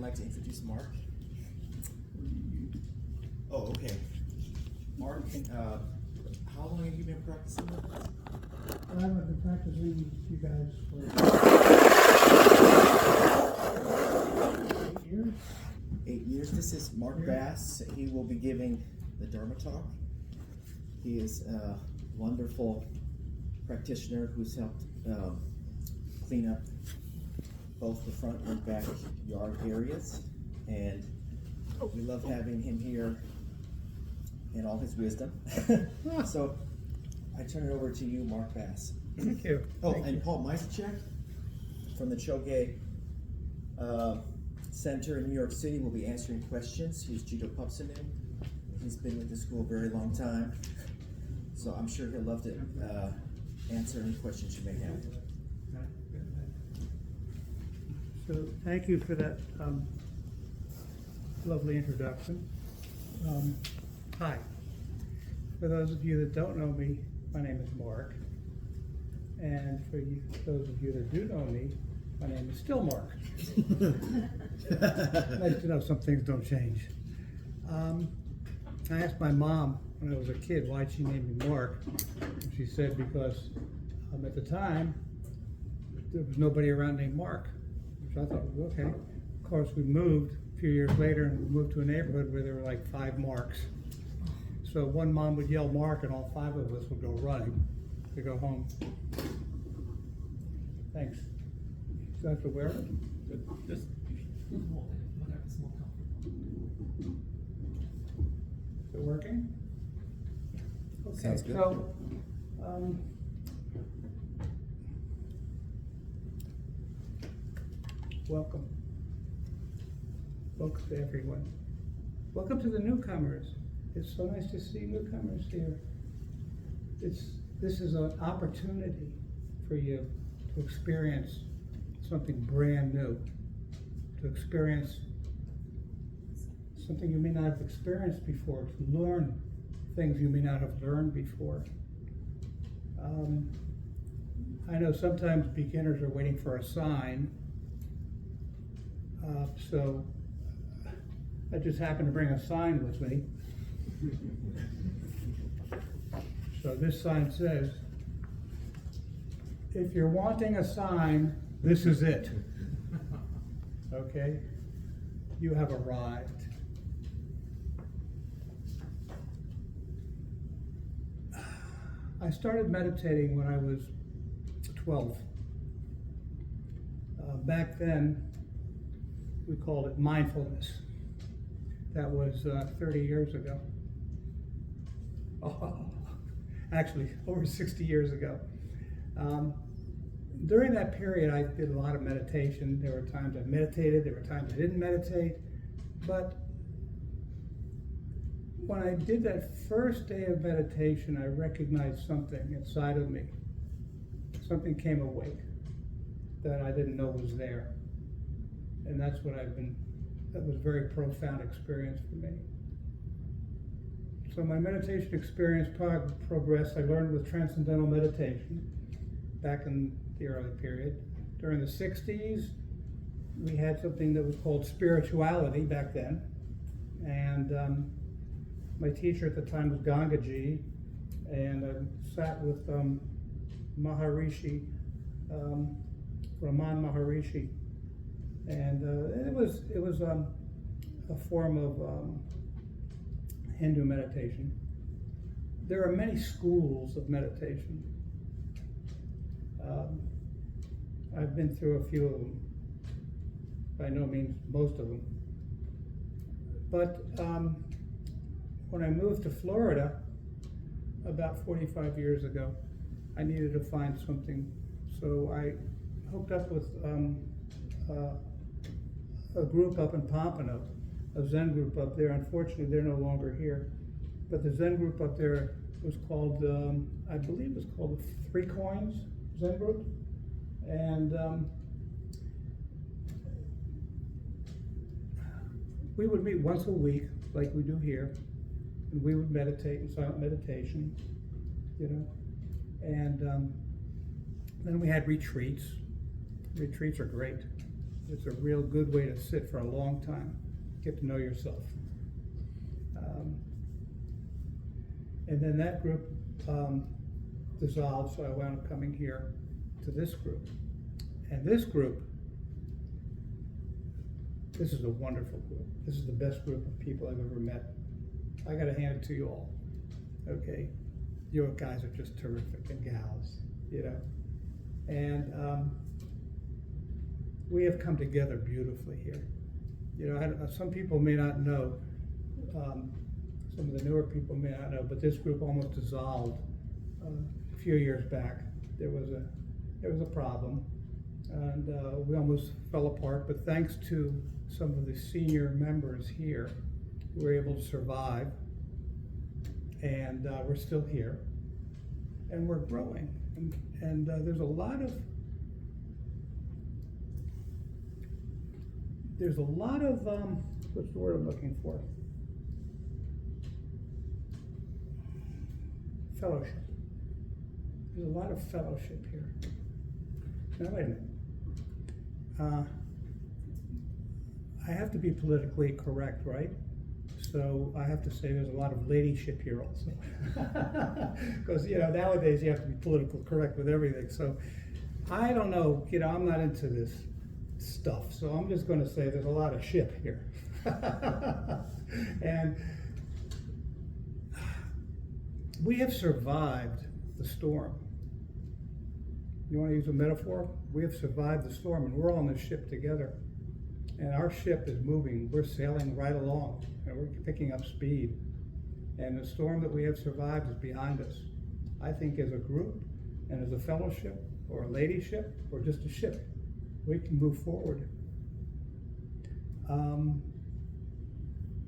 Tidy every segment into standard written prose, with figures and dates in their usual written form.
like to introduce Mark. Oh, okay. Mark, how long have you been practicing with us? I haven't been practicing with you guys for 8 years. 8 years. This is Mark Bass. He will be giving the Dharma talk. He is a wonderful practitioner who's helped clean up both the front and back yard areas, and we love having him here and all his wisdom. So I turn it over to you, Mark Bass. Thank you. Oh, and Paul Meistercheck from the Choge Center in New York City will be answering questions. He's Judo Pupsinu. He's been with the school a very long time, so I'm sure he'll love to answer any questions you may have. So thank you for that lovely introduction. Hi. For those of you that don't know me, my name is Mark. And for you, those of you that do know me, my name is still Mark. Nice to know some things don't change. I asked my mom when I was a kid why she named me Mark. And she said because at the time, there was nobody around named Mark. Which I thought was okay. Of course, we moved a few years later and we moved to a neighborhood where there were like 5 Marks. So one mom would yell Mark and all 5 of us would go running to go home. Thanks. Do I have to wear it? Just whatever, small comfort. Is it working? Okay, Sounds good. so welcome. Welcome to everyone. Welcome to the newcomers. It's so nice to see newcomers here. This is an opportunity for you to experience something brand new, to experience something you may not have experienced before, to learn things you may not have learned before. I know sometimes beginners are waiting for a sign, so I just happened to bring a sign with me. So this sign says, if you're wanting a sign, this is it. Okay? You have arrived. I started meditating when I was 12. Back then, we called it mindfulness. That was 30 years ago. Oh, actually, over 60 years ago. During that period, I did a lot of meditation. There were times I meditated, there were times I didn't meditate. But when I did that first day of meditation, I recognized something inside of me. Something came awake that I didn't know was there. And that's what that was a very profound experience for me. So my meditation experience progressed. I learned with transcendental meditation back in the early period. During the 60s, we had something that was called spirituality back then. And my teacher at the time was Gangaji, and I sat with Maharishi, Raman Maharishi. And it was a form of Hindu meditation. There are many schools of meditation. I've been through a few of them. By no means most of them. But when I moved to Florida about 45 years ago, I needed to find something. So I hooked up with a group up in Pompano, a Zen group up there. Unfortunately, they're no longer here. But the Zen group up there was called, I believe it was called the 3 Coins Zen group. And we would meet once a week, like we do here, and we would meditate in silent meditation, you know. And then we had retreats. Retreats are great. It's a real good way to sit for a long time, get to know yourself. And then that group dissolved, so I wound up coming here to this group. And this group, this is a wonderful group. This is the best group of people I've ever met. I gotta hand it to you all, okay? You guys are just terrific, and gals, you know? And we have come together beautifully here. You know, some people may not know, some of the newer people may not know, but this group almost dissolved a few years back. There was a problem, and we almost fell apart, but thanks to some of the senior members here, we were able to survive, and we're still here, and we're growing, and there's a lot of what's the word I'm looking for? Fellowship. There's a lot of fellowship here. Now wait a minute. I have to be politically correct, right? So I have to say there's a lot of ladyship here also. Because, you know, nowadays you have to be politically correct with everything. So I don't know, you know, I'm not into this stuff. So I'm just going to say there's a lot of ship here. And we have survived the storm. You want to use a metaphor? We have survived the storm, and we're on this ship together. And our ship is moving. We're sailing right along, and we're picking up speed. And the storm that we have survived is behind us. I think as a group, and as a fellowship, or a ladyship, or just a ship, we can move forward.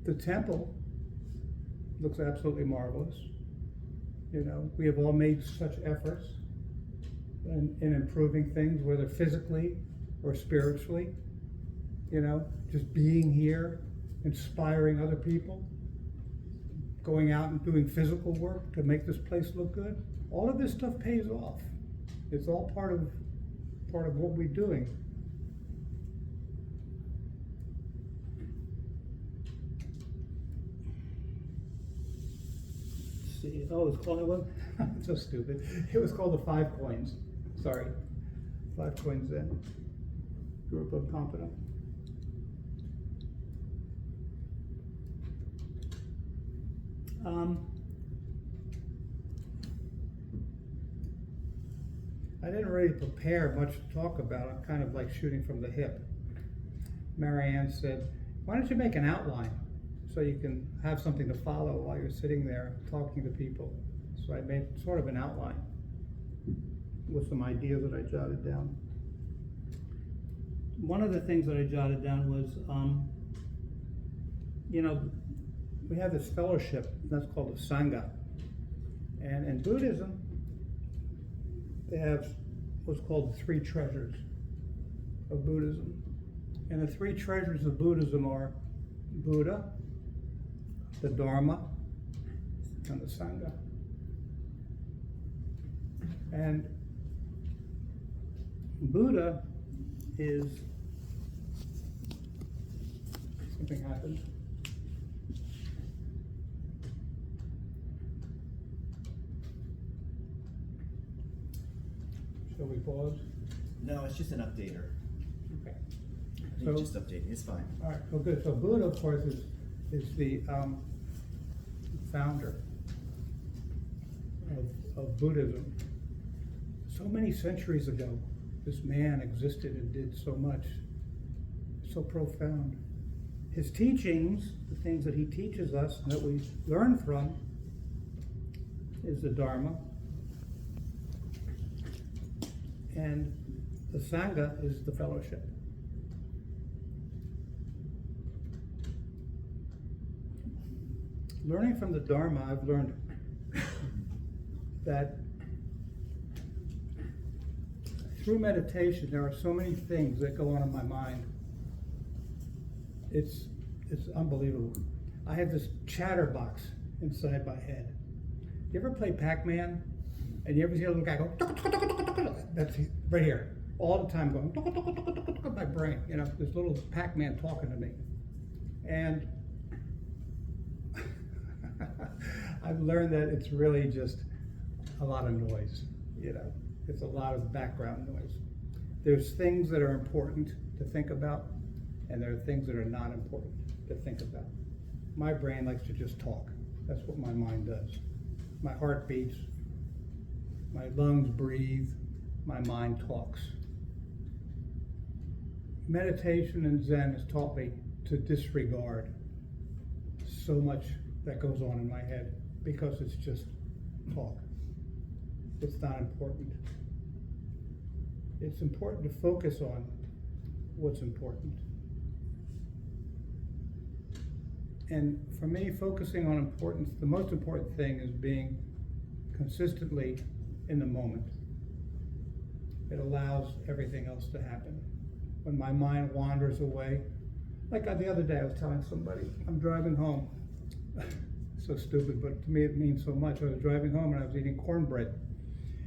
The temple looks absolutely marvelous. You know, we have all made such efforts in improving things, whether physically or spiritually. You know, just being here, inspiring other people, going out and doing physical work to make this place look good. All of this stuff pays off. It's all part of what we're doing. See, oh, it's called what? So stupid. It was called the 5 coins. Sorry, 5 coins Zen. Group of competent. I didn't really prepare much to talk about. I'm kind of like shooting from the hip. Marianne said, why don't you make an outline so you can have something to follow while you're sitting there talking to people. So I made sort of an outline with some ideas that I jotted down. One of the things that I jotted down was, you know, we have this fellowship that's called the Sangha. And in Buddhism, they have what's called the 3 treasures of Buddhism. And the 3 treasures of Buddhism are Buddha, the Dharma, and the Sangha. And Buddha is, something happened. Shall we pause? No, it's just an updater. Okay. I think just updating, it's fine. All right, well, good. So Buddha, of course, is the founder of Buddhism. So many centuries ago, this man existed and did so much, so profound. His teachings, the things that he teaches us that we learn from, is the Dharma. And the Sangha is the fellowship. Learning from the Dharma, I've learned that through meditation, there are so many things that go on in my mind. It's unbelievable. I have this chatterbox inside my head. You ever play Pac-Man? And you ever see a little guy go, that's right here. all the time going, my brain, you know, this little Pac-Man talking to me. And I've learned that it's really just a lot of noise, you know. It's a lot of background noise. There's things that are important to think about, and there are things that are not important to think about. My brain likes to just talk. That's what my mind does. My heart beats, my lungs breathe, my mind talks. Meditation and Zen has taught me to disregard so much that goes on in my head because it's just talk. It's not important. It's important to focus on what's important. And for me, focusing on importance, the most important thing is being consistently in the moment. It allows everything else to happen. When my mind wanders away, like the other day I was telling somebody, I'm driving home. So stupid, but to me it means so much. I was driving home and I was eating cornbread.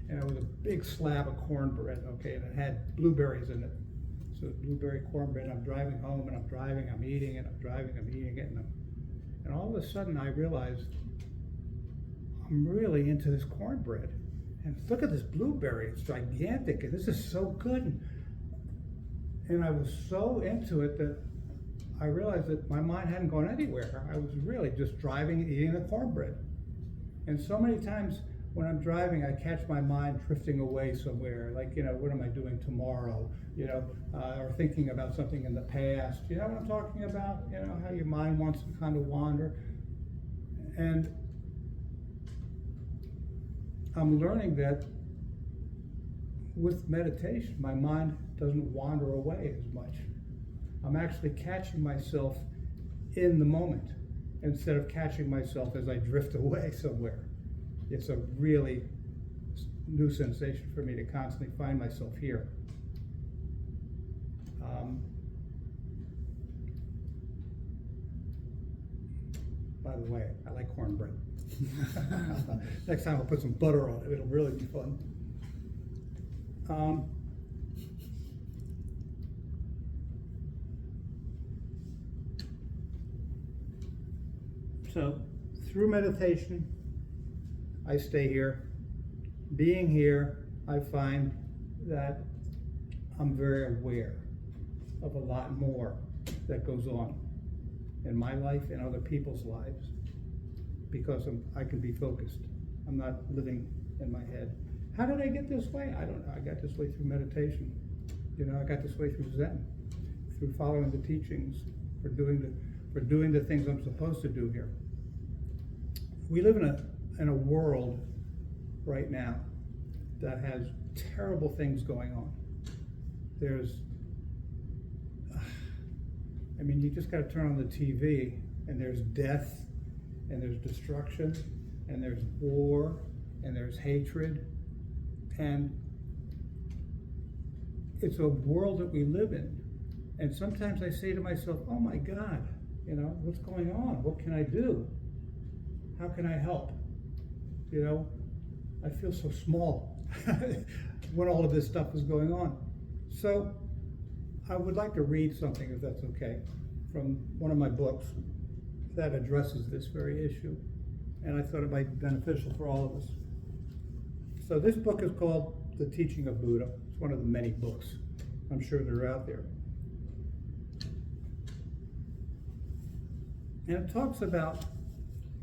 And it was a big slab of cornbread, okay, and it had blueberries in it. So blueberry cornbread, I'm driving home and I'm driving, I'm eating it, I'm driving, I'm eating it, and all of a sudden I realized I'm really into this cornbread. And look at this blueberry, it's gigantic, and this is so good. And I was so into it that I realized that my mind hadn't gone anywhere. I was really just driving and eating the cornbread. And so many times when I'm driving, I catch my mind drifting away somewhere, like, you know, what am I doing tomorrow, you know, or thinking about something in the past. You know what I'm talking about? You know, how your mind wants to kind of wander. And I'm learning that with meditation, my mind doesn't wander away as much. I'm actually catching myself in the moment instead of catching myself as I drift away somewhere. It's a really new sensation for me to constantly find myself here. By the way, I like cornbread. Next time I'll put some butter on it. It'll really be fun. So, through meditation, I stay here. Being here, I find that I'm very aware of a lot more that goes on in my life and other people's lives because I can be focused. I'm not living in my head. How did I get this way? I don't know. I got this way through meditation. You know, I got this way through Zen, through following the teachings, for doing the things I'm supposed to do here. We live in a world right now that has terrible things going on. You just got to turn on the TV and there's death and there's destruction and there's war and there's hatred, and it's a world that we live in. And sometimes I say to myself, oh my God, you know, what's going on? What can I do? How can I help? You know, I feel so small when all of this stuff is going on. So I would like to read something, if that's okay, from one of my books that addresses this very issue. And I thought it might be beneficial for all of us. So this book is called The Teaching of Buddha. It's one of the many books. I'm sure they're out there. And it talks about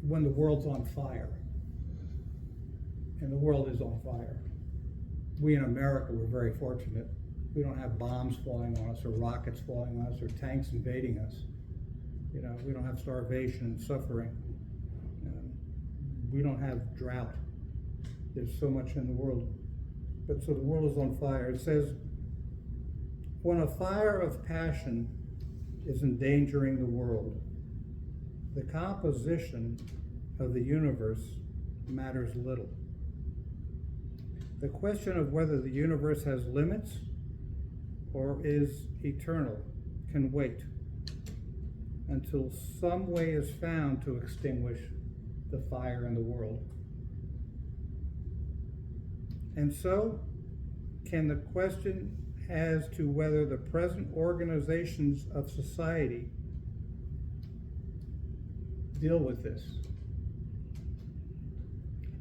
when the world's on fire. And the world is on fire. We in America, we're very fortunate. We don't have bombs falling on us or rockets falling on us or tanks invading us. You know, we don't have starvation and suffering. We don't have drought. There's so much in the world. But so the world is on fire. It says, when a fire of passion is endangering the world, the composition of the universe matters little. The question of whether the universe has limits or is eternal can wait until some way is found to extinguish the fire in the world. And so, can the question as to whether the present organizations of society deal with this.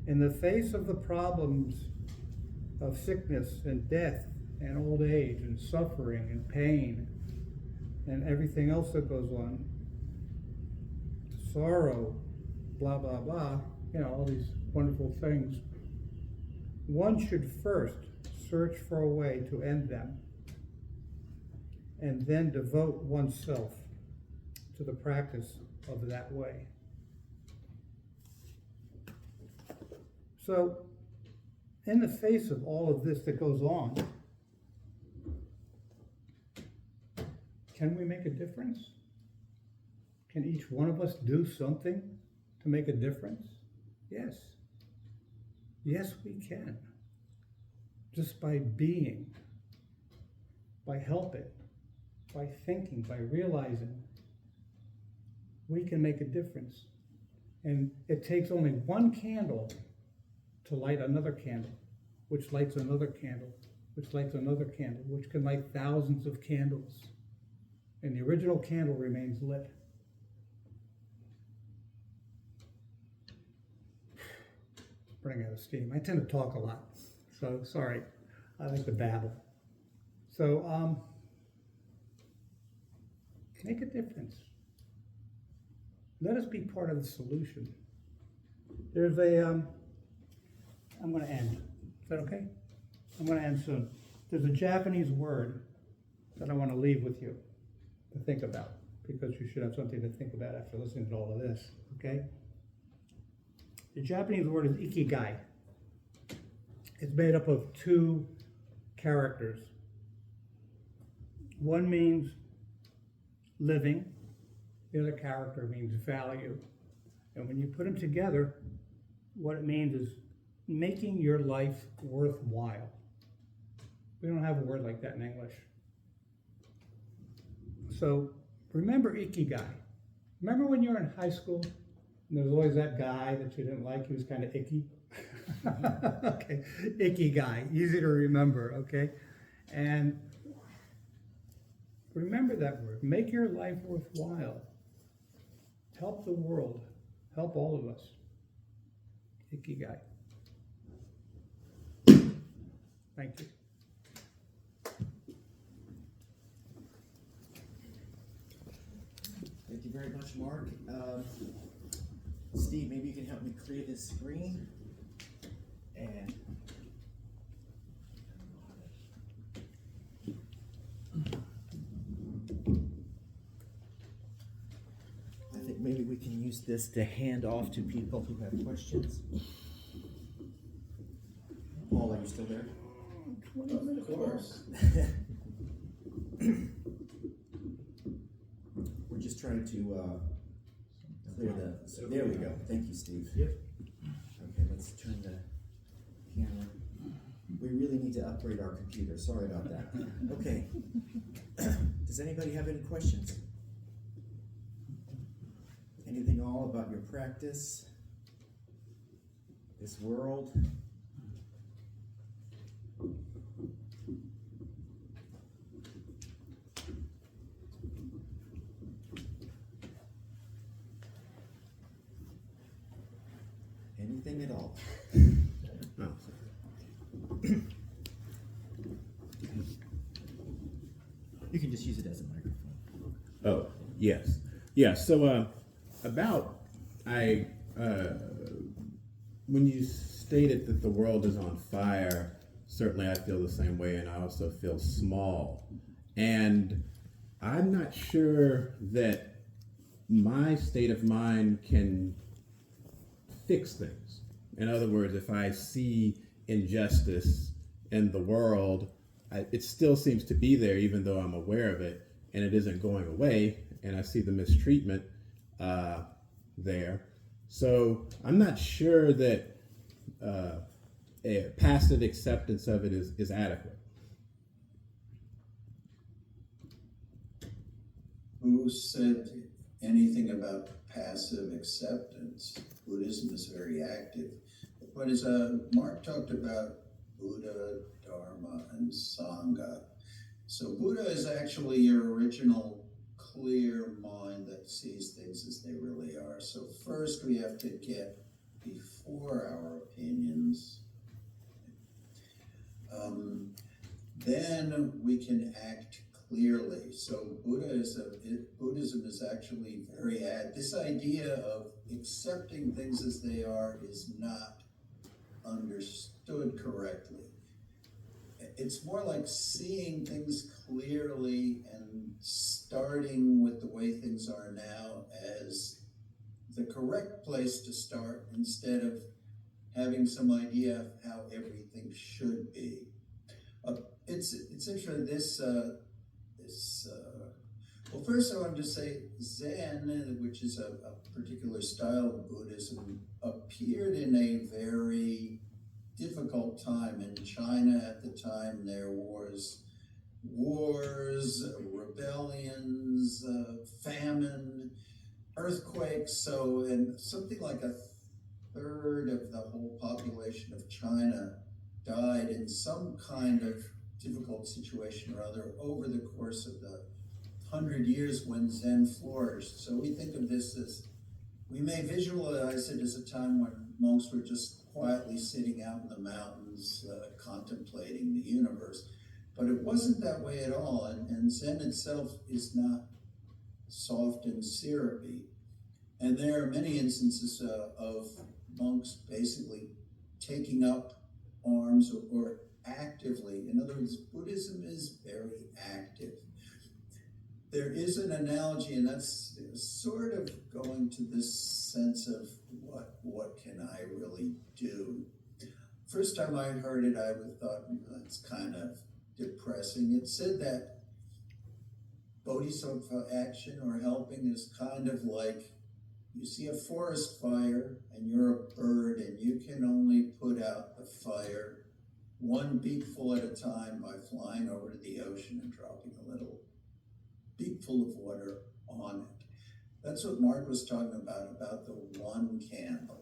In the face of the problems of sickness and death and old age and suffering and pain and everything else that goes on, sorrow, blah, blah, blah, all these wonderful things, one should first search for a way to end them and then devote oneself to the practice of that way. So, in the face of all of this that goes on, can we make a difference? Can each one of us do something to make a difference? Yes. Yes, we can. Just by being, by helping, by thinking, by realizing, we can make a difference. And it takes only one candle to light another candle, which lights another candle, which lights another candle, which can light thousands of candles. And the original candle remains lit. Running out of steam. I tend to talk a lot, so sorry. I like to babble. So, make a difference. Let us be part of the solution. There's I'm going to end. Is that okay? I'm going to end soon. There's a Japanese word that I want to leave with you to think about, because you should have something to think about after listening to all of this, okay? The Japanese word is ikigai. It's made up of two characters. One means living, the other character means value. And when you put them together, what it means is making your life worthwhile. We don't have a word like that in English. So remember ikigai. Remember when you were in high school? And there was always that guy that you didn't like, he was kind of icky. Okay, ikigai, easy to remember, okay? And remember that word. Make your life worthwhile. Help the world. Help all of us. Ikigai. Thank you. Thank you very much, Mark. Steve, maybe you can help me clear this screen. And I think maybe we can use this to hand off to people who have questions. Paul, are you still there? Of course. We're just trying to clear the. There we go. Thank you, Steve. Yep. Okay, let's turn the camera. We really need to upgrade our computer. Sorry about that. Okay. Does anybody have any questions? Anything at all about your practice? This world? Anything at all? No. You can just use it as a microphone. Oh, yes. Yeah, so when you stated that the world is on fire, certainly I feel the same way, and I also feel small. And I'm not sure that my state of mind can fix things. In other words, if I see injustice in the world, it still seems to be there, even though I'm aware of it, and it isn't going away, and I see the mistreatment there. So I'm not sure that a passive acceptance of it is adequate. Who said anything about passive acceptance? Buddhism is very active. But as Mark talked about Buddha, Dharma, and Sangha, So Buddha is actually your original clear mind that sees things as they really are. So first we have to get before our opinions. Then we can act clearly. So Buddhism is actually this idea of accepting things as they are is not understood correctly. It's more like seeing things clearly and starting with the way things are now as the correct place to start instead of having some idea of how everything should be. It's interesting. Well, first I wanted to say Zen, which is a particular style of Buddhism, appeared in a very difficult time in China at the time. There was wars, rebellions, famine, earthquakes. And something like a third of the whole population of China died in some kind of difficult situation or other over the course of the 100 years when Zen flourished. So we think of this as, we may visualize it as a time when monks were just quietly sitting out in the mountains contemplating the universe. But it wasn't that way at all, and Zen itself is not soft and syrupy. And there are many instances of monks basically taking up arms or actively. In other words, Buddhism is very active. There is an analogy, and that's sort of going to this sense of what can I really do? First time I heard it, I thought, that's kind of depressing. It said that bodhisattva action or helping is kind of like you see a forest fire and you're a bird and you can only put out the fire one beakful at a time by flying over to the ocean and dropping a little beakful of water on it. That's what Mark was talking about the one candle.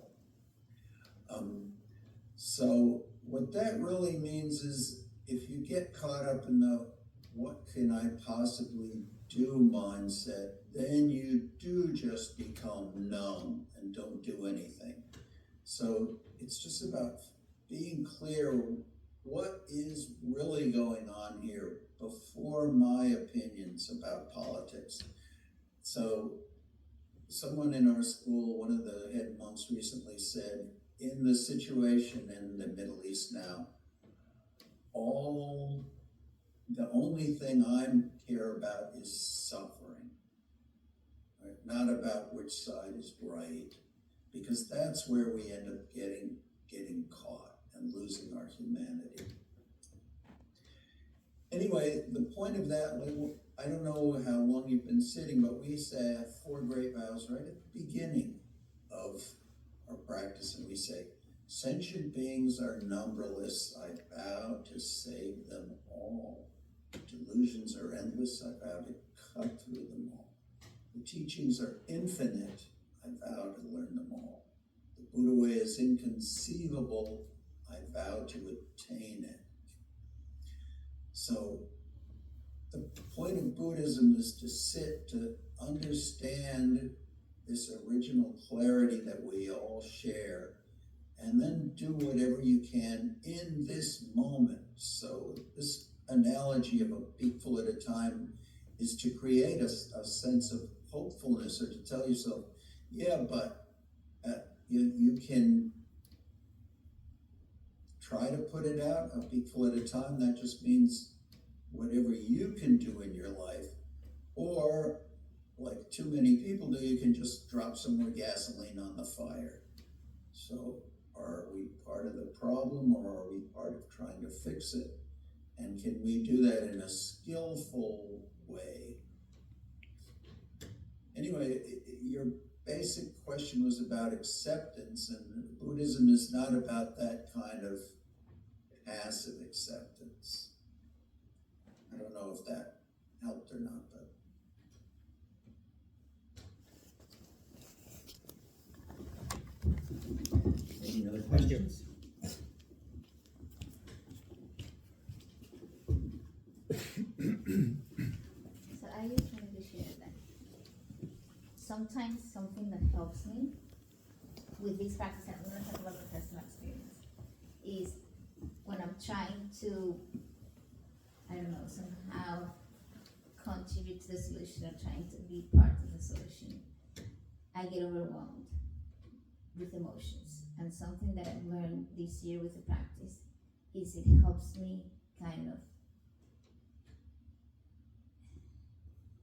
So what that really means is if you get caught up in the what can I possibly do mindset, then you do just become numb and don't do anything. So it's just about being clear what is really going on here before my opinions about politics. So someone in our school, one of the head monks recently said, in the situation in the Middle East now, the only thing I care about is suffering, right? Not about which side is right, because that's where we end up getting caught and losing our humanity. Anyway, the point of that, I don't know how long you've been sitting, but we say 4 great vows right at the beginning of our practice, and we say, sentient beings are numberless, I vow to save them all. Delusions are endless, I vow to cut through them all. The teachings are infinite, I vow to learn them all. The Buddha way is inconceivable, I vow to attain it. So the point of Buddhism is to sit, to understand this original clarity that we all share, and then do whatever you can in this moment. So this analogy of a beakful at a time is to create a sense of hopefulness, or to tell yourself, yeah, but you can try to put it out a beakful at a time. That just means whatever you can do in your life, or like too many people do, you can just drop some more gasoline on the fire. So are we part of the problem, or are we part of trying to fix it? And can we do that in a skillful way? Anyway, your basic question was about acceptance, and Buddhism is not about that kind of passive acceptance. I don't know if that helped or not, but. Any other questions? sometimes something that helps me with this practice, and I'm gonna talk about the personal experience, is when I'm trying to, I don't know, somehow contribute to the solution or trying to be part of the solution, I get overwhelmed with emotions. And something that I've learned this year with the practice is it helps me kind of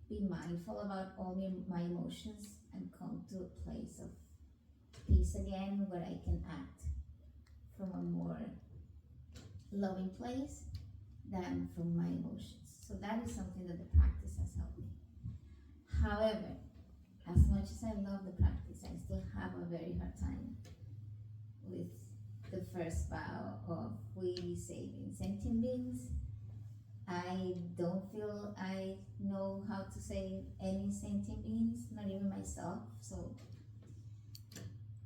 be mindful about all my emotions and come to a place of peace again, where I can act from a more loving place than from my emotions. So that is something that the practice has helped me. However, as much as I love the practice, I still have a very hard time with the first vow of we be saving sentient beings. I don't feel I know how to save any sentient beings, not even myself. So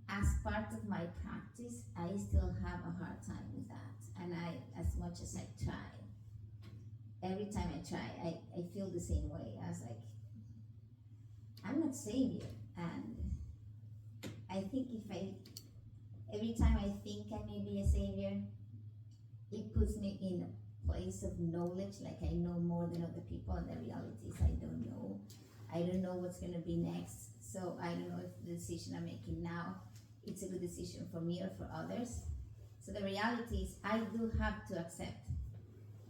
as part of my practice, I still have a hard time with that. And as much as I try, every time I try, I feel the same way. I was like, I'm not savior. And I think every time I think I may be a savior, it puts me in a place of knowledge, like I know more than other people, and the reality is I don't know. I don't know what's gonna be next, so I don't know if the decision I'm making now, it's a good decision for me or for others. So the reality is I do have to accept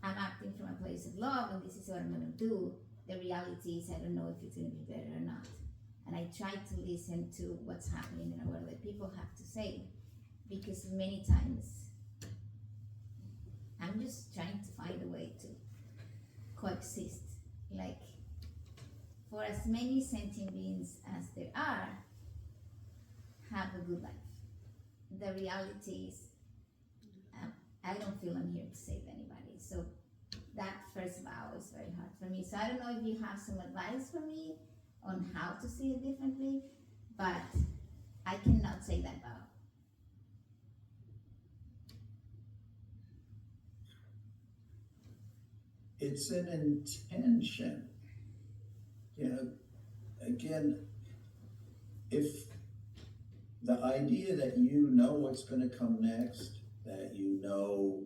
I'm acting from a place of love and this is what I'm gonna do. The reality is I don't know if it's gonna be better or not. And I try to listen to what's happening and what other people have to say, because many times I'm just trying to find a way to coexist. Like, for as many sentient beings as there are, have a good life. The reality is, I don't feel I'm here to save anybody. So that first vow is very hard for me. So I don't know if you have some advice for me on how to see it differently, but I cannot say that vow. It's an intention. You know, again, if the idea that you know what's going to come next, that you know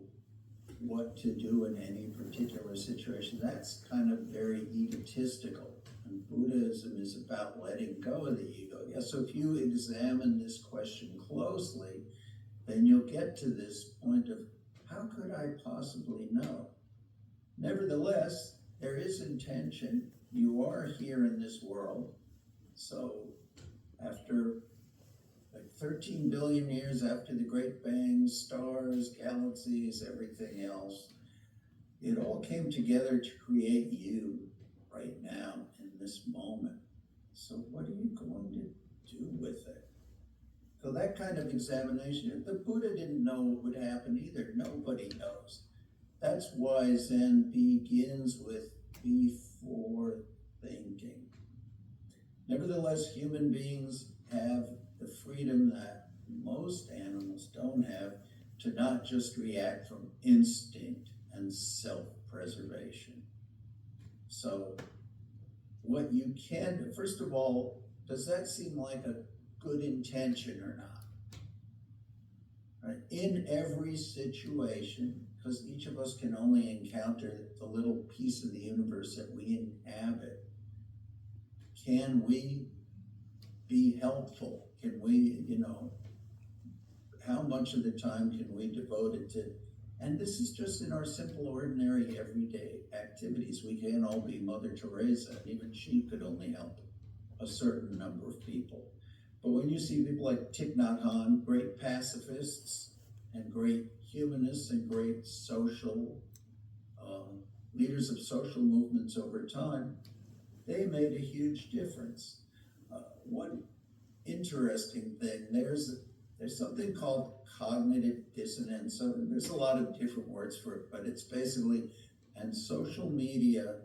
what to do in any particular situation, that's kind of very egotistical. And Buddhism is about letting go of the ego. Yeah, so if you examine this question closely, then you'll get to this point of, how could I possibly know? Nevertheless, there is intention. You are here in this world. So after like 13 billion years after the Great Bang, stars, galaxies, everything else, it all came together to create you right now in this moment. So what are you going to do with it? So that kind of examination, the Buddha didn't know what would happen either. Nobody knows. That's why Zen begins with before thinking. Nevertheless, human beings have the freedom that most animals don't have to not just react from instinct and self-preservation. So what you can do, first of all, does that seem like a good intention or not? Right? In every situation, because each of us can only encounter the little piece of the universe that we inhabit, can we be helpful? Can we, how much of the time can we devote it to, and this is just in our simple, ordinary, everyday activities. We can't all be Mother Teresa, and even she could only help a certain number of people. But when you see people like Thich Nhat Hanh, great pacifists and great humanists and great social leaders of social movements over time, they made a huge difference. One interesting thing, there's something called cognitive dissonance. So there's a lot of different words for it, but it's basically, and social media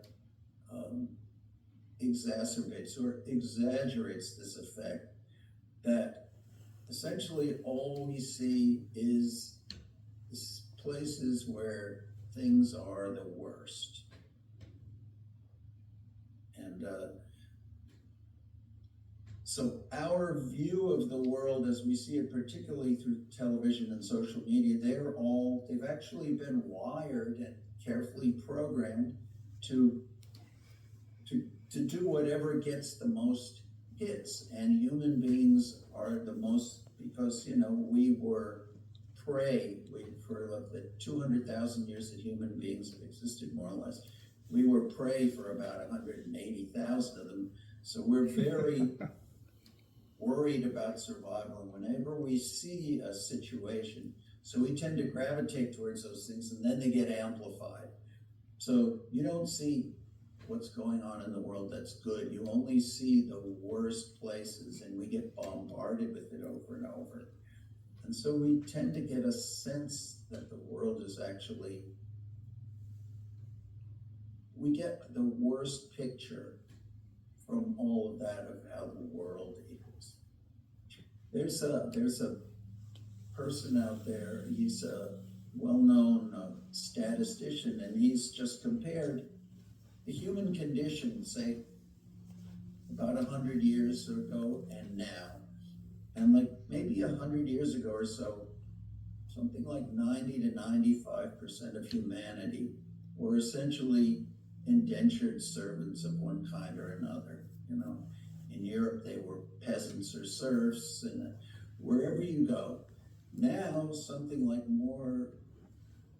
exacerbates or exaggerates this effect, that essentially all we see is places where things are the worst. And So our view of the world as we see it, particularly through television and social media, they've actually been wired and carefully programmed to do whatever gets the most hits. And human beings are the most, because, we were prey. For like the 200,000 years that human beings have existed, more or less, we were prey for about 180,000 of them. So we're very worried about survival. And whenever we see a situation, so we tend to gravitate towards those things, and then they get amplified. So you don't see what's going on in the world that's good. You only see the worst places, and we get bombarded with it over and over. And so we tend to get a sense that the world is actually, we get the worst picture from all of that of how the world is. There's a person out there, he's a well-known statistician, and he's just compared the human condition, say, about 100 years ago and now. And like maybe 100 years ago or so, something like 90 to 95% of humanity were essentially indentured servants of one kind or another. In Europe, they were peasants or serfs, and wherever you go. Now, something like more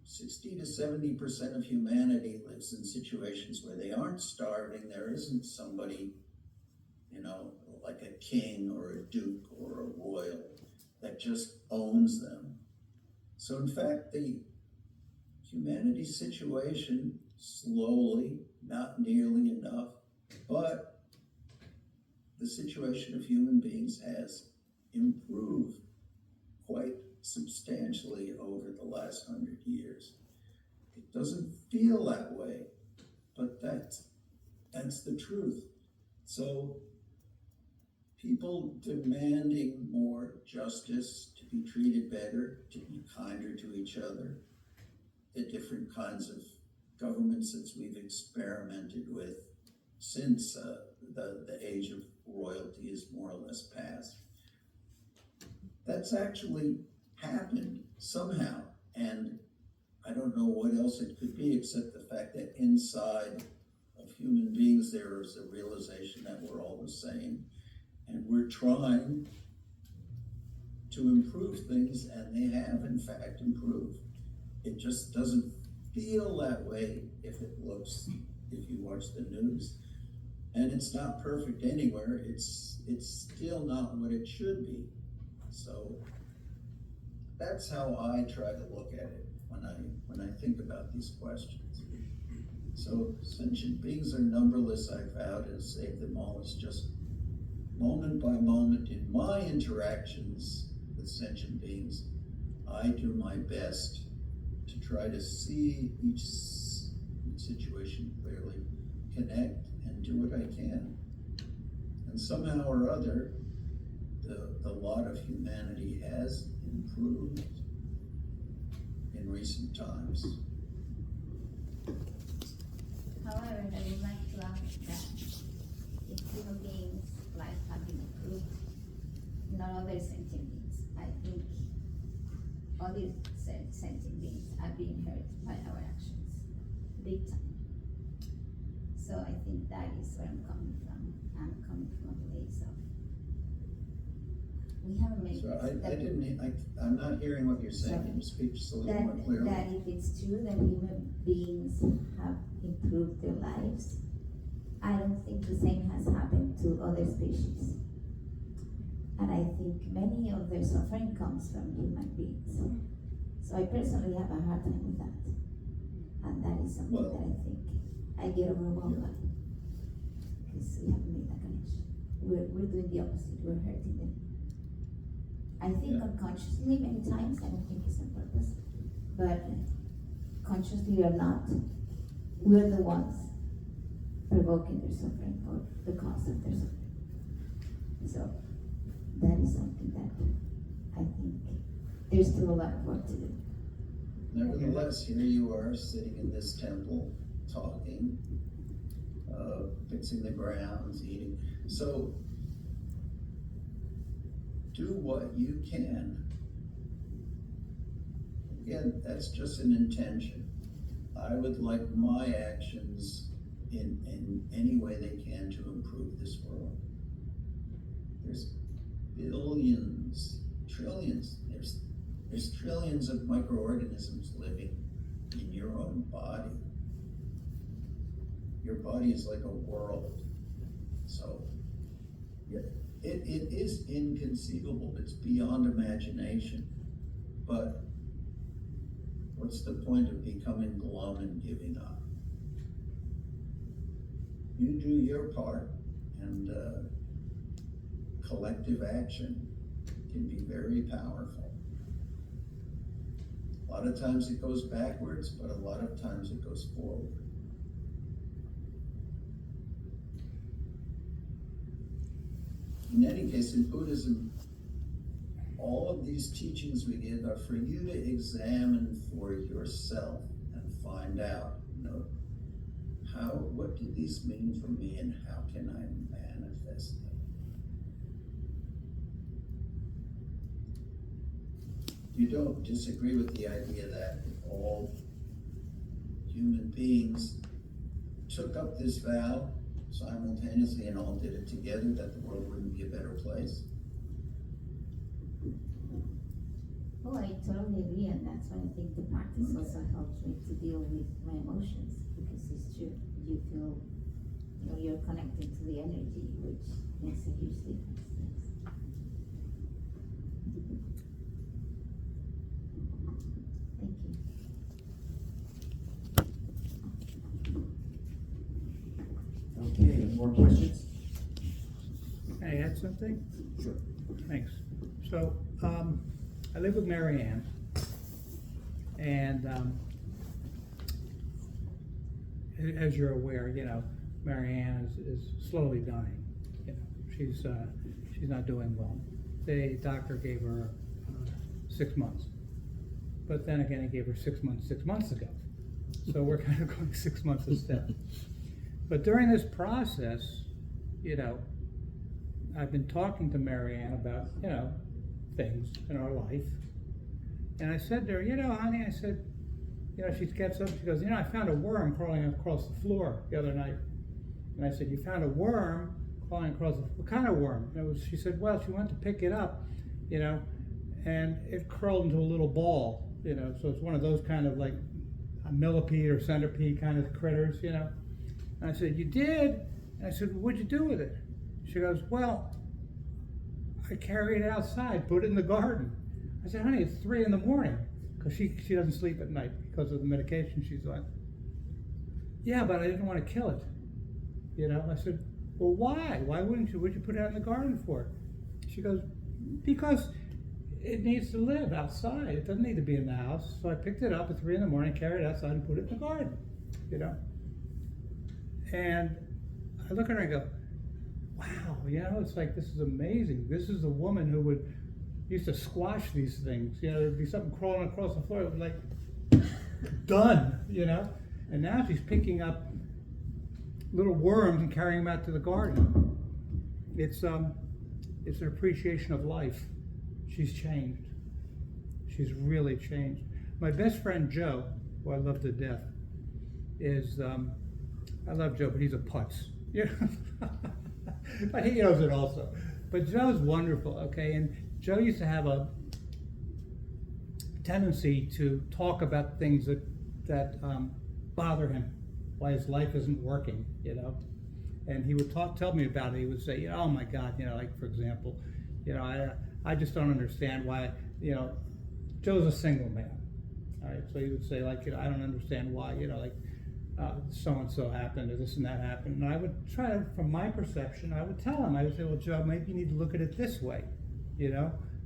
60 to 70% of humanity lives in situations where they aren't starving. There isn't somebody, like a king or a duke or a royal that just owns them. So in fact, the humanity situation slowly, not nearly enough, but the situation of human beings has improved quite substantially over the last 100 years. It doesn't feel that way, but that's the truth. So people demanding more justice, to be treated better, to be kinder to each other, the different kinds of governments that we've experimented with since the age of royalty is more or less past. That's actually happened somehow, and I don't know what else it could be except the fact that inside of human beings there is a realization that we're all the same, and we're trying to improve things, and they have in fact improved. It just doesn't feel that way if you watch the news. And it's not perfect anywhere. It's still not what it should be. So that's how I try to look at it when I think about these questions. So sentient beings are numberless. I vow to save them all. It's just moment by moment in my interactions with sentient beings, I do my best to try to see each situation clearly, connect, and do what I can. And somehow or other, the lot of humanity has improved in recent times. However, I would like to add that if human beings' life have been improved, not other sentient beings. I think all these sentient beings are being hurt by our actions, big time. So I think that is where I'm coming from. I'm coming from a place of, we haven't made So this. I'm not hearing what you're saying. Can you speak just a little more clearly? That if it's true that human beings have improved their lives, I don't think the same has happened to other species. And I think many of their suffering comes from human beings. So I personally have a hard time with that. And that is something that I think I get overwhelmed by. Because we haven't made that connection. We're doing the opposite. We're hurting them. I think unconsciously many times, I don't think it's on purpose, but consciously or not, we're the ones provoking their suffering or the cause of their suffering. So that is something that I think there's still a lot of work to do. Nevertheless, here you are sitting in this temple, talking, fixing the grounds, eating. So do what you can. Again, that's just an intention. I would like my actions in any way they can to improve this world. There's billions, trillions, there's trillions of microorganisms living in your own body. Your body is like a world. So yeah, it is inconceivable. It's beyond imagination. But what's the point of becoming glum and giving up? You do your part, and collective action can be very powerful. A lot of times it goes backwards, but a lot of times it goes forward. In any case, in Buddhism, all of these teachings we give are for you to examine for yourself and find out, what do these mean for me and how can I manifest them? You don't disagree with the idea that if all human beings took up this vow simultaneously and all did it together, that the world wouldn't be a better place? Oh, I totally agree, and that's why I think the practice also helps me to deal with my emotions, because it's true. You feel, you're connected to the energy, which makes a huge difference. Thank you. Okay, more questions? Can I add something? Sure. Thanks. So, I live with Mary Ann, and as you're aware, Mary Ann is slowly dying. She's not doing well. The doctor gave her 6 months, but then again, he gave her 6 months 6 months ago. So we're kind of going 6 months a step. But during this process, I've been talking to Mary Ann about, things in our life. And I said to her, honey, I said, she gets up, she goes, I found a worm crawling across the floor the other night. And I said, you found a worm crawling across the floor? What kind of worm? She said, well, she went to pick it up, and it curled into a little ball, so it's one of those kind of like a millipede or centipede kind of critters, And I said, you did? And I said, well, what'd you do with it? She goes, well, I carried it outside, put it in the garden. I said, honey, it's 3 in.the morning, because she doesn't sleep at night because of the medication she's on. Yeah, but I didn't want to kill it. I said, well, why? Why wouldn't you? What'd you put it out in the garden for? She goes, because it needs to live outside. It doesn't need to be in the house. So I picked it up at 3 in.the morning, carried it outside, and put it in the garden. And I look at her and go, wow, it's like, this is amazing. This is a woman who used to squash these things. There'd be something crawling across the floor. It was like, done, And now she's picking up little worms and carrying them out to the garden. It's an appreciation of life. She's changed. She's really changed. My best friend Joe, who I love to death, I love Joe, but he's a putz. But he knows it also. But Joe's wonderful, okay? And Joe used to have a tendency to talk about things that bother him, why his life isn't working, And he would tell me about it. He would say, oh my God, like for example, I just don't understand why, Joe's a single man. All right, so he would say, like, I don't understand why, so-and-so happened, or this and that happened. And I would try to, from my perception, I would tell him, I would say, well, Joe, maybe you need to look at it this way.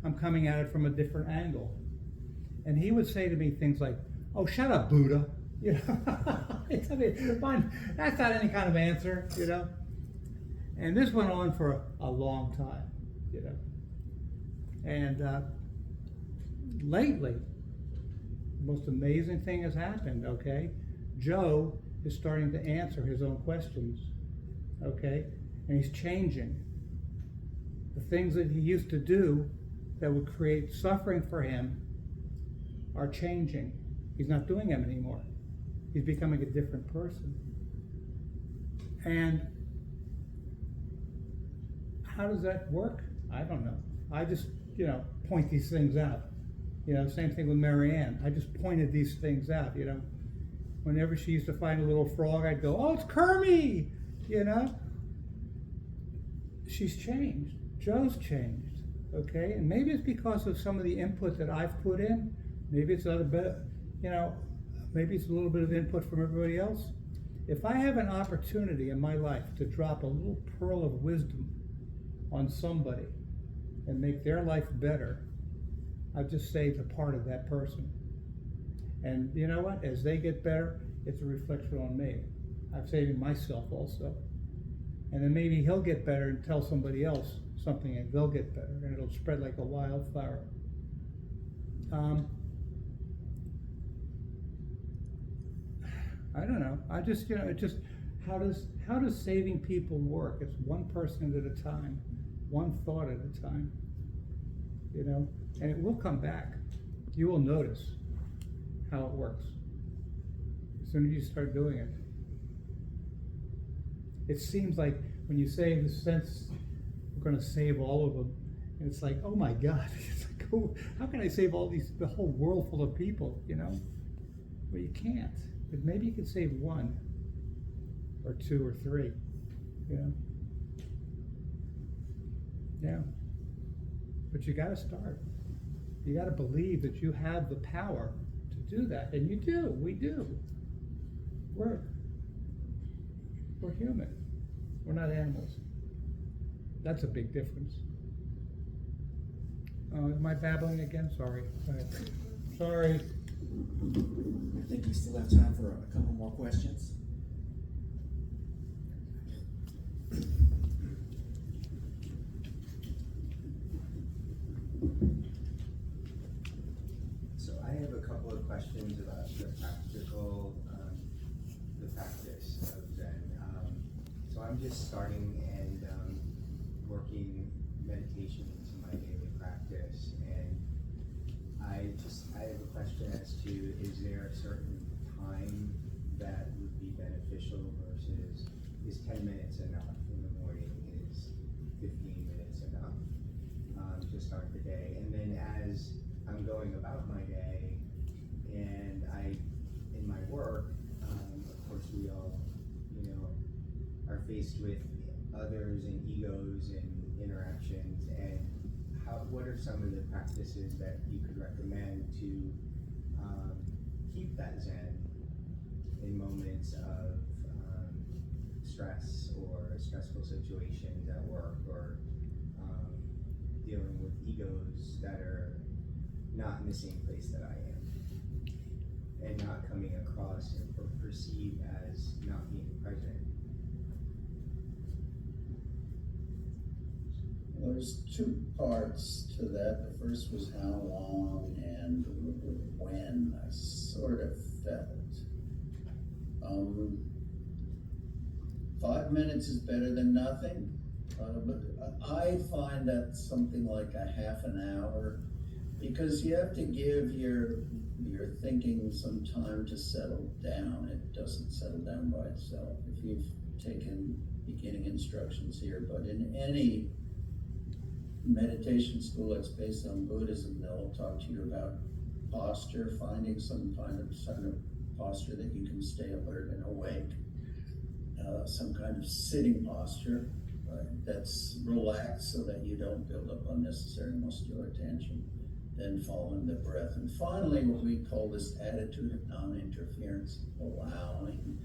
I'm coming at it from a different angle. And he would say to me things like, oh, shut up, Buddha. I mean, fine, that's not any kind of answer, And this went on for a long time, And lately, the most amazing thing has happened, okay? Joe is starting to answer his own questions, okay? And he's changing. The things that he used to do that would create suffering for him are changing. He's not doing them anymore. He's becoming a different person. And how does that work? I don't know. I just, point these things out. Same thing with Marianne. I just pointed these things out, Whenever she used to find a little frog, I'd go, oh, it's Kermie, She's changed. Joe's changed, okay? And maybe it's because of some of the input that I've put in. Maybe it's a bit, maybe it's a little bit of input from everybody else. If I have an opportunity in my life to drop a little pearl of wisdom on somebody and make their life better, I've just saved a part of that person. And you know what? As they get better, it's a reflection on me. I'm saving myself also. And then maybe he'll get better and tell somebody else something, and they'll get better, and it'll spread like a wildfire. I don't know. I just, how does saving people work? It's one person at a time, one thought at a time, and it will come back. You will notice how it works as soon as you start doing it. It seems like when you say, in the sense, we're going to save all of them, and it's like, oh my God, it's like, oh, how can I save the whole world full of people, Well, you can't. But maybe you could save one, or two, or three, Yeah. But you got to start. You got to believe that you have the power to do that, and you do. We do. We're human. We're not animals. That's a big difference. Am I babbling again? Sorry. Sorry. I think we still have time for a couple more questions. So I have a couple of questions about the practice of Zen. So I'm just starting and working meditation into my daily practice, and I have a question as to, is there a certain time that would be beneficial versus is 10 minutes enough in the morning, is 15 minutes enough to start the day? And then as I'm going about my day and in my work, of course we all, are faced with others and egos and interactions, and what are some of the practices that you could recommend to keep that Zen in moments of stress or stressful situations at work, or dealing with egos that are not in the same place that I am, and not coming across or perceived as not being present? Well, there's two parts to that. The first was how long and when I sort of felt. 5 minutes is better than nothing, but I find that something like a half an hour, because you have to give your thinking some time to settle down. It doesn't settle down by itself. If you've taken beginning instructions here, but in any meditation school that's based on Buddhism, they'll talk to you about posture, finding some kind of posture that you can stay alert and awake, some kind of sitting posture, right, that's relaxed so that you don't build up unnecessary muscular tension, then following the breath. And finally, what we call this attitude of non-interference, allowing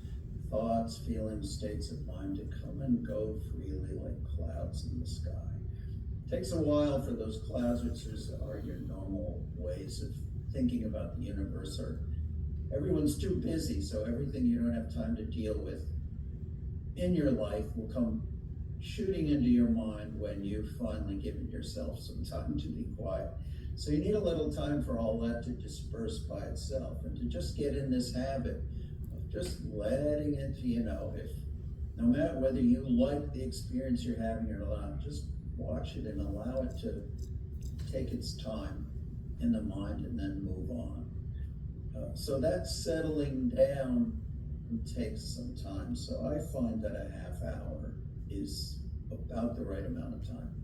thoughts, feelings, states of mind to come and go freely like clouds in the sky. Takes a while for those clouds, which are your normal ways of thinking about the universe, everyone's too busy, so everything you don't have time to deal with in your life will come shooting into your mind when you've finally given yourself some time to be quiet. So you need a little time for all that to disperse by itself, and to just get in this habit of just letting it, if no matter whether you like the experience you're having or not, just watch it and allow it to take its time in the mind and then move on. So that settling down takes some time. So I find that a half hour is about the right amount of time.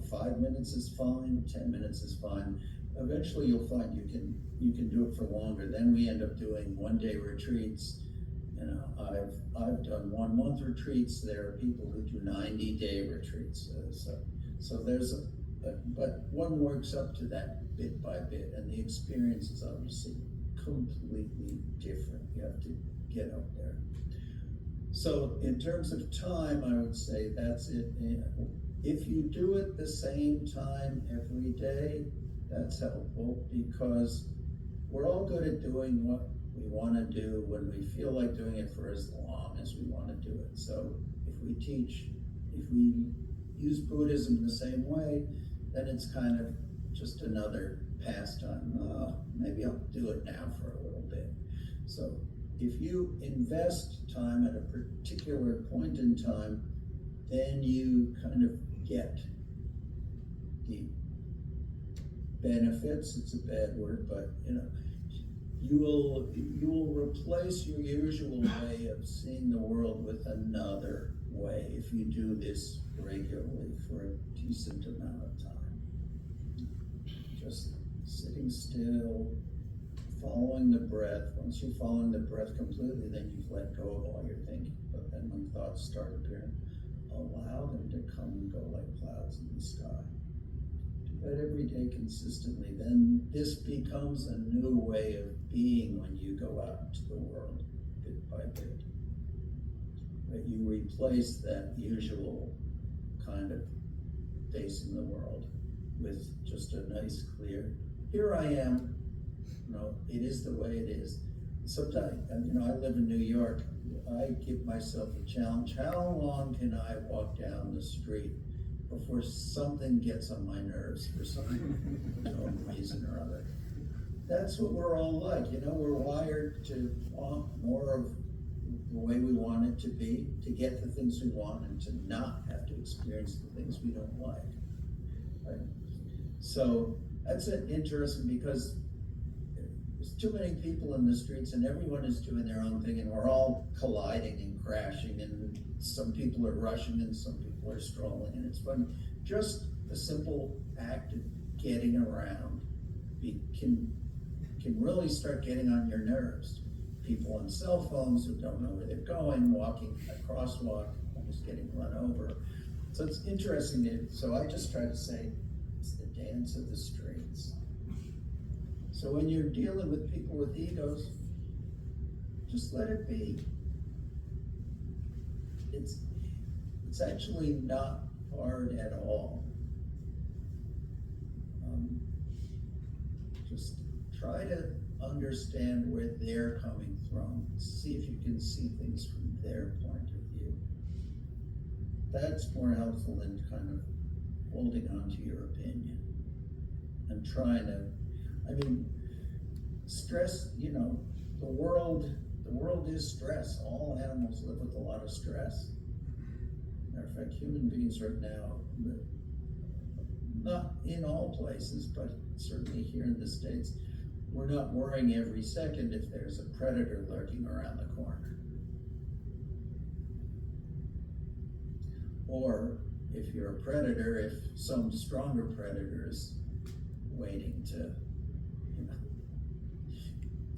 5 minutes is fine, 10 minutes is fine. Eventually you'll find you can do it for longer. Then we end up doing 1-day retreats. You know, I've done 1 month retreats. There are people who do 90-day retreats. So there's but one works up to that bit by bit, and the experience is obviously completely different. You have to get up there. So in terms of time, I would say that's it. If you do it the same time every day, that's helpful, because we're all good at doing what we want to do when we feel like doing it for as long as we want to do it. So if we use Buddhism the same way, then it's kind of just another pastime. Maybe I'll do it now for a little bit. So if you invest time at a particular point in time, then you kind of get the benefits. It's a bad word, but you know, you will replace your usual way of seeing the world with another way if you do this regularly for a decent amount of time. Just sitting still, following the breath. Once you're following the breath completely, then you've let go of all your thinking. But then when thoughts start appearing, allow them to come and go like clouds in the sky. Do that every day consistently. Then this becomes a new way of being when you go out into the world, bit by bit. But you replace that usual kind of facing the world with just a nice, clear, here I am. No, it is the way it is. Sometimes, you know, I live in New York. I give myself a challenge. How long can I walk down the street before something gets on my nerves for some reason or other? That's what we're all like. You know, we're wired to want more of the way we want it to be, to get the things we want and to not have to experience the things we don't like. Right? So that's interesting, because there's too many people in the streets and everyone is doing their own thing, and we're all colliding and crashing, and some people are rushing and some people are strolling, and it's fun. Just the simple act of getting around can really start getting on your nerves. People on cell phones who don't know where they're going, walking a crosswalk, almost getting run over. So it's interesting. So I just try to say, it's the dance of the streets. So when you're dealing with people with egos, just let it be. It's actually not hard at all. Just try to understand where they're coming from. See if you can see things from their point of view. That's more helpful than kind of holding on to your opinion and trying to, stress, you know, the world is stress. All animals live with a lot of stress. Matter of fact, human beings right now, not in all places, but certainly here in the States, we're not worrying every second if there's a predator lurking around the corner. Or if you're a predator, if some stronger predator is waiting to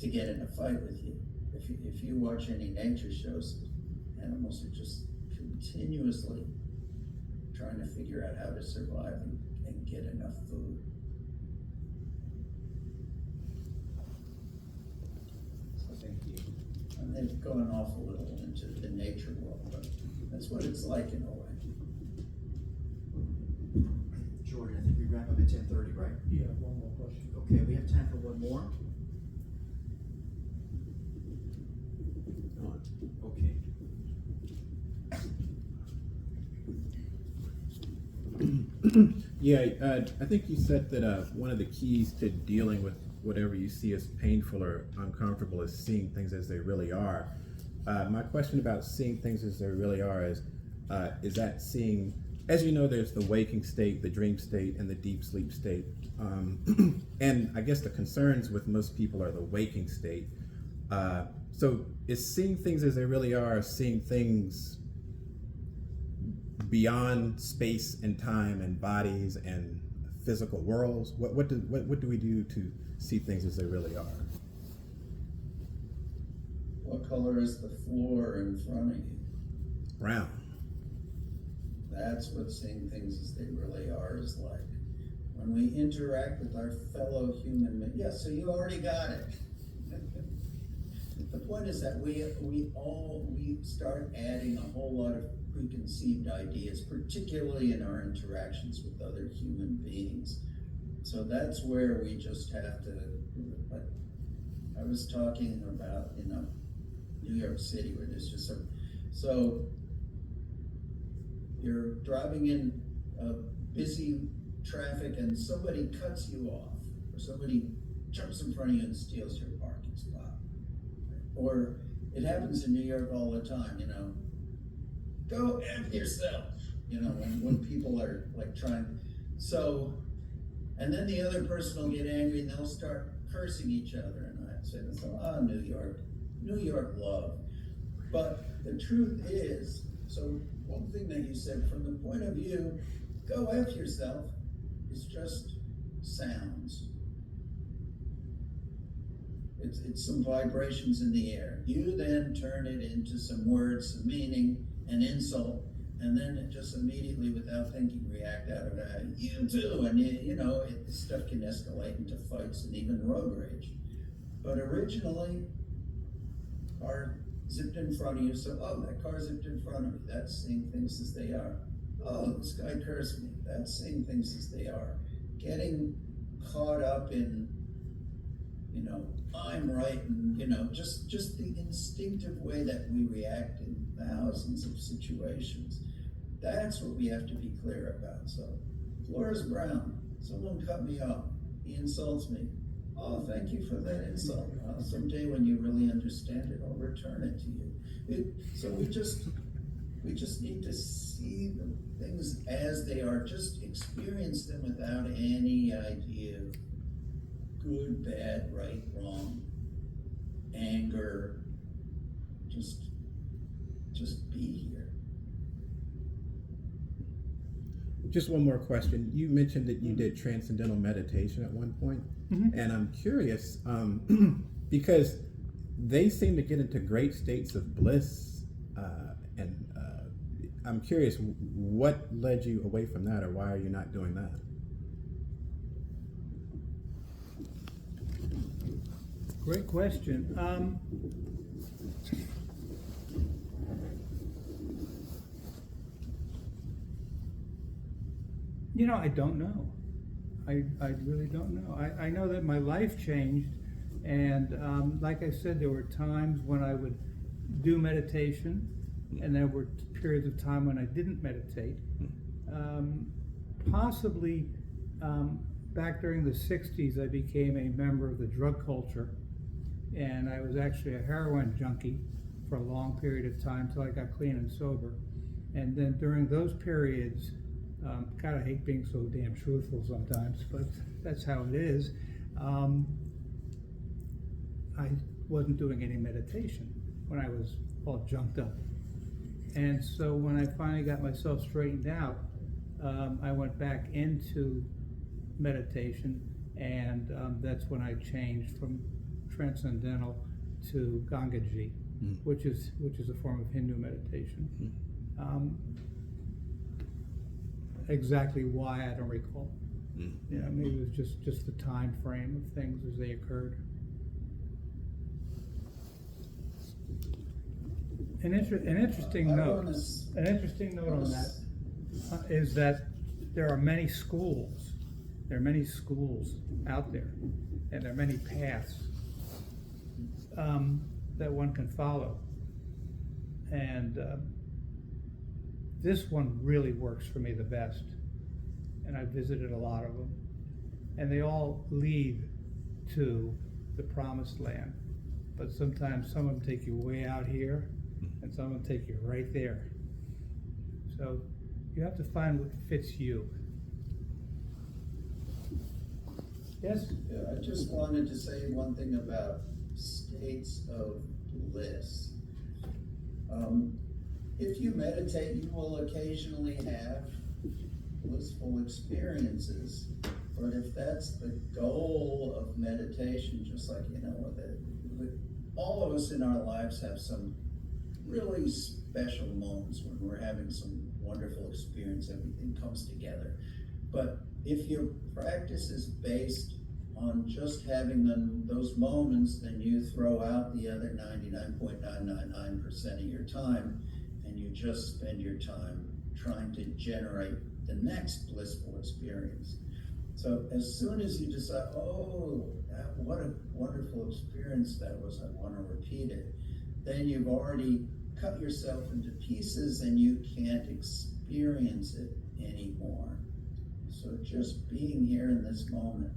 get in a fight with you. If you watch any nature shows, animals are just continuously trying to figure out how to survive and get enough food. So thank you. And they've gone off a little into the nature world, but that's what it's like in a way. George, I think we wrap up at 10:30, right? Yeah, one more question. Okay, we have time for one more. Okay. Yeah, I think you said that one of the keys to dealing with whatever you see as painful or uncomfortable is seeing things as they really are. My question about seeing things as they really are is that seeing as you know, there's the waking state, the dream state, and the deep sleep state. And I guess the concerns with most people are the waking state. So is seeing things as they really are, seeing things beyond space and time and bodies and physical worlds? What do we do to see things as they really are? What color is the floor in front of you? Brown. That's what seeing things as they really are is like. When we interact with our fellow human beings, yeah, so you already got it. The point is that we start adding a whole lot of preconceived ideas, particularly in our interactions with other human beings. So that's where we just have to, but I was talking about, New York City, where there's just so you're driving in busy traffic and somebody cuts you off, or somebody jumps in front of you and steals your parking spot. Or it happens in New York all the time, go F yourself, when people are like trying, and then the other person will get angry and they'll start cursing each other, and I say, New York love. But the truth is, so one thing that you said, from the point of view, go F yourself, is just sounds. It's some vibrations in the air. You then turn it into some words, some meaning, an insult, and then it just immediately, without thinking, react out of that. You too, and stuff can escalate into fights and even road rage. But originally, car zipped in front of you, so, that car zipped in front of me. That's seeing things as they are. Oh, this guy cursed me. That's seeing things as they are. Getting caught up in, I'm right, and, just the instinctive way that we react in thousands of situations. That's what we have to be clear about. So, floor is brown. Someone cut me off. He insults me. Oh, thank you for that insult. Someday when you really understand it, I'll return it to you. So we just need to see the things as they are. Just experience them without any idea of good, bad, right, wrong, anger. Just be here. Just one more question. You mentioned that you did transcendental meditation at one point, and I'm curious because they seem to get into great states of bliss, and I'm curious what led you away from that, or why are you not doing that? Great question. I don't know. I really don't know. I know that my life changed, and like I said, there were times when I would do meditation, and there were periods of time when I didn't meditate. Possibly back during the 60s, I became a member of the drug culture, and I was actually a heroin junkie for a long period of time till I got clean and sober. And then during those periods, God, I hate being so damn truthful sometimes, but that's how it is. I wasn't doing any meditation when I was all junked up. And so when I finally got myself straightened out, I went back into meditation, and that's when I changed from transcendental to Gangaji, which is a form of Hindu meditation. Exactly why, I don't recall. Maybe it was just the time frame of things as they occurred. An interesting note on that is that there are many schools. There are many schools out there, and there are many paths that one can follow. And this one really works for me the best, and I've visited a lot of them, and they all lead to the promised land. But sometimes some of them take you way out here, and some of them take you right there. So You have to find what fits you. Yes? Yeah, I just wanted to say one thing about states of bliss. If you meditate, you will occasionally have blissful experiences. But if that's the goal of meditation, just like, all of us in our lives have some really special moments when we're having some wonderful experience, everything comes together. But if your practice is based on just having those moments, then you throw out the other 99.999% of your time, and you just spend your time trying to generate the next blissful experience. So as soon as you decide, what a wonderful experience that was, I want to repeat it, then you've already cut yourself into pieces and you can't experience it anymore. So just being here in this moment,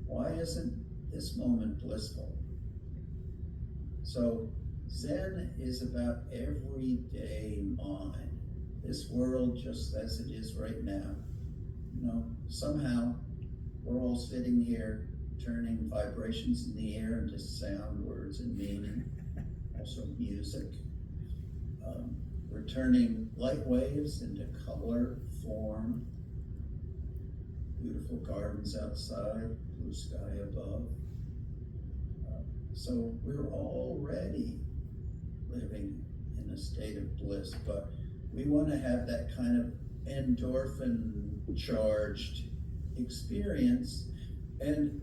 why isn't this moment blissful? So Zen is about everyday mind. This world just as it is right now. Somehow we're all sitting here turning vibrations in the air into sound, words, and meaning, also music. We're turning light waves into color, form, beautiful gardens outside, blue sky above. So we're already living in a state of bliss, but we want to have that kind of endorphin charged experience. And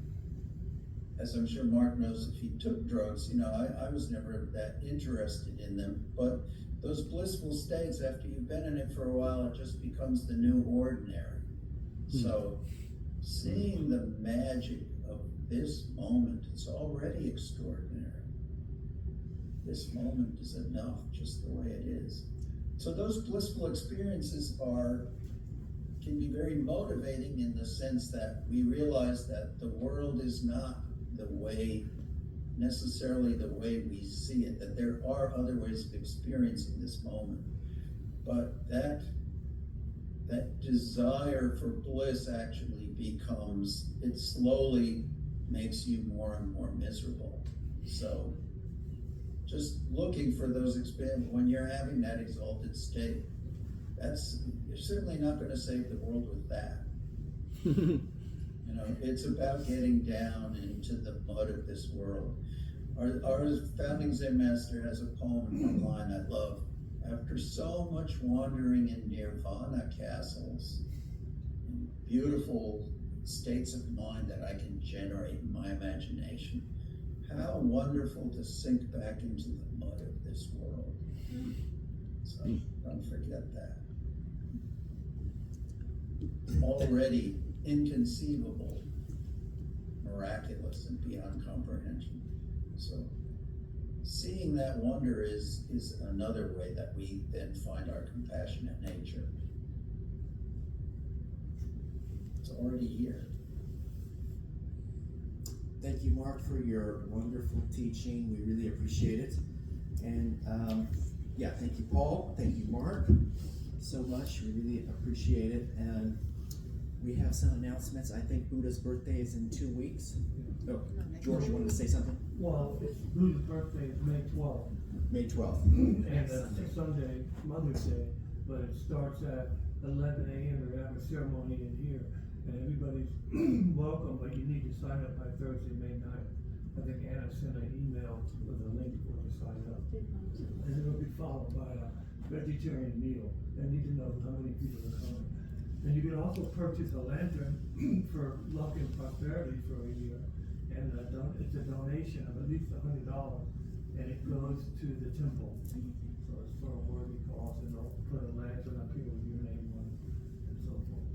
as I'm sure Mark knows, if he took drugs, I was never that interested in them, but those blissful states, after you've been in it for a while, it just becomes the new ordinary. So seeing the magic of this moment, it's already extraordinary. This moment is enough just the way it is. So those blissful experiences can be very motivating in the sense that we realize that the world is not necessarily the way we see it, that there are other ways of experiencing this moment. But that desire for bliss actually it slowly makes you more and more miserable. So just looking for those experiences, when you're having that exalted state, you're certainly not going to save the world with that. It's about getting down into the mud of this world. Our founding Zen master has a poem in one line I love. After so much wandering in nirvana castles, in beautiful states of mind that I can generate in my imagination, how wonderful to sink back into the mud of this world. So don't forget that. Already inconceivable, miraculous, and beyond comprehension. So seeing that wonder is another way that we then find our compassionate nature. It's already here. Thank you, Mark, for your wonderful teaching. We really appreciate it. And thank you, Paul. Thank you, Mark, so much. We really appreciate it. And we have some announcements. I think Buddha's birthday is in 2 weeks. Oh, George, you wanted to say something? Well, Buddha's birthday is May 12th, May 12th. and that's Sunday, Mother's Day, but it starts at 11 a.m. We're having a ceremony in here, and everybody's welcome, but you need to sign up by Thursday, May 9th. I think Anna sent an email with a link for you to sign up. And it'll be followed by a vegetarian meal. I need to know how many people are coming. And you can also purchase a lantern for luck and prosperity for a year. And it's a donation of at least $100, and it goes to the temple. So it's for a worthy cause, and they'll put a lantern up here with your name on it, and so forth.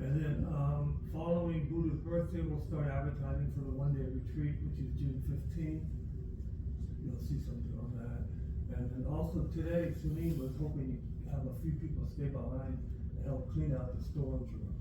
And then following Buddha's birthday, we'll start advertising for the one-day retreat, which is June 15th. You'll see something on that. And then also today, Sunil was hoping to have a few people stay behind to help clean out the storage room.